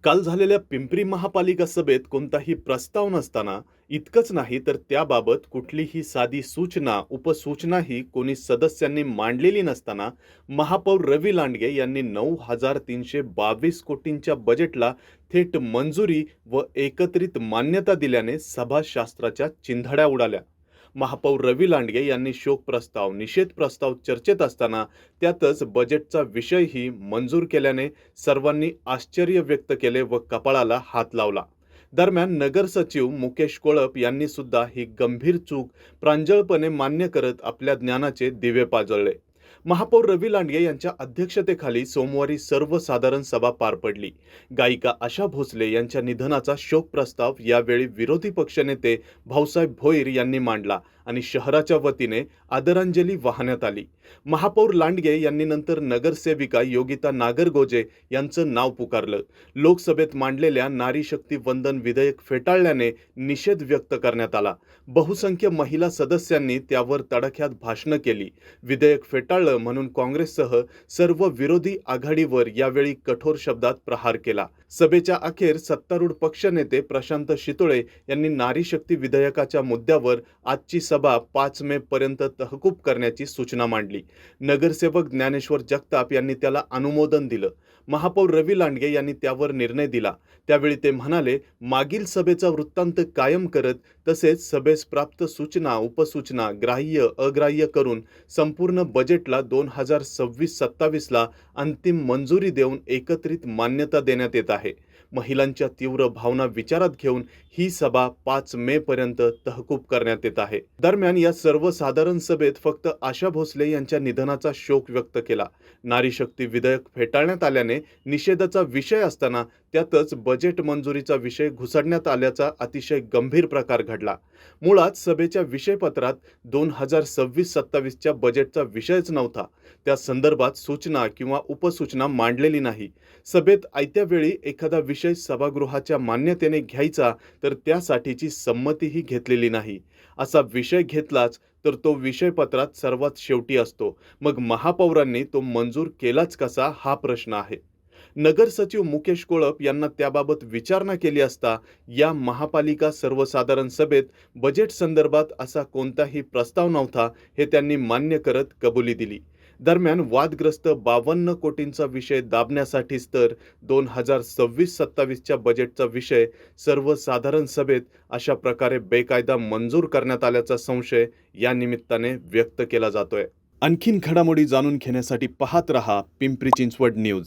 काल झालेल्या पिंपरी महापालिका सभेत कोणताही प्रस्ताव नसताना, इतकंच नाही तर त्याबाबत कुठलीही साधी सूचना, उपसूचनाही कोणी सदस्यांनी मांडलेली नसताना, महापौर रवी लांडगे यांनी 9,322 कोटींच्या बजेटला थेट मंजुरी व एकत्रित मान्यता दिल्याने सभाशास्त्राच्या चिंधड्या उडाल्या. महापौर रवी लांडगे यांनी शोक प्रस्ताव, निषेध प्रस्ताव चर्चेत असताना त्यातच बजेटचा विषयही मंजूर केल्याने सर्वांनी आश्चर्य व्यक्त केले व कपाळाला हात लावला. दरम्यान नगर सचिव मुकेश कोळप यांनी सुद्धा ही गंभीर चूक प्रांजळपणे मान्य करत आपल्या ज्ञानाचे दिवे पाजळले. महापौर रवी लांडगे यांच्या अध्यक्षतेखाली सोमवारी सर्वसाधारण सभा पार पडली. गायिका आशा भोसले यांच्या निधनाचा शोक प्रस्ताव यावेळी विरोधी पक्षनेते भाऊसाहेब भोईर यांनी मांडला आणि शहराच्या वतीने आदरांजली वाहण्यात आली. महापौर लांडगे यांनी नंतर नगरसेविका योगिता नागरगोजे यांचं नाव पुकारलं. लोकसभेत मांडलेल्या नारी शक्ती वंदन विधेयक फेटाळल्याने निषेध व्यक्त करण्यात आला. बहुसंख्य महिला सदस्यांनी त्यावर तडाख्यात भाषणं केली. विधेयक फेटाळलं म्हणून काँग्रेससह सर्व विरोधी आघाडीवर यावेळी कठोर शब्दात प्रहार केला. सभेच्या अखेर सत्तारूढ पक्षनेते प्रशांत शितोळे यांनी नारी शक्ती विधेयकाच्या मुद्द्यावर आजची सभा 5 मे पर्यंत तहकूब करण्याची सूचना मांडली. नगरसेवक ज्ञानेश्वर जगताप यांनी त्याला अनुमोदन दिलं. महापौर रवी लांडगे यांनी त्यावर निर्णय दिला. त्यावेळी ते म्हणाले, मागील सभेचा वृत्तांत कायम करत तसेच सभेस प्राप्त सूचना, उपसूचना ग्राह्य अग्राह्य करून संपूर्ण बजेटला 2026-27 ला अंतिम मंजुरी देऊन एकत्रित मान्यता देण्यात येत आहे. महिलांच्या तीव्र भावना विचारात घेऊन ही सभा 5 मे पर्यंत तहकूब करण्यात येत आहे. दरम्यान या सर्वसाधारण सभेत फक्त आशा भोसले यांच्या निधनाचा शोक व्यक्त केला. नारी शक्ती विधेयक फेटाळण्यात आल्याने निषेधाचा विषय असताना त्यातच बजेट मंजुरीचा विषय घुसडण्यात आल्याचा अतिशय गंभीर प्रकार घडला. मुळात सभेच्या विषयपत्रात 2026-27च्या बजेटचा विषयच नव्हता. त्या संदर्भात सूचना किंवा उपसूचना मांडलेली नाही. सभेत आयत्या वेळी एखादा विषय सभागृहाच्या मान्यतेने घ्यायचा तर त्यासाठीची संमतीही घेतलेली नाही. असा विषय घेतलाच तर तो विषयपत्रात सर्वात शेवटी असतो. मग महापौरांनी तो मंजूर केलाच कसा हा प्रश्न आहे. नगर सचिव मुकेश कोळप यांना त्याबाबत विचारणा केली असता या महापालिका सर्वसाधारण सभेत बजेट संदर्भात असा कोणताही प्रस्ताव नव्हता हे त्यांनी मान्य करत कबुली दिली. दरम्यान वादग्रस्त 52 कोटींचा विषय दाबण्यासाठीच तर 2026-27च्या बजेटचा विषय सर्वसाधारण सभेत अशा प्रकारे बेकायदा मंजूर करण्यात आल्याचा संशय या निमित्ताने व्यक्त केला जातोय. आणखीन घडामोडी जाणून घेण्यासाठी पाहत रहा पिंपरी चिंचवड न्यूज.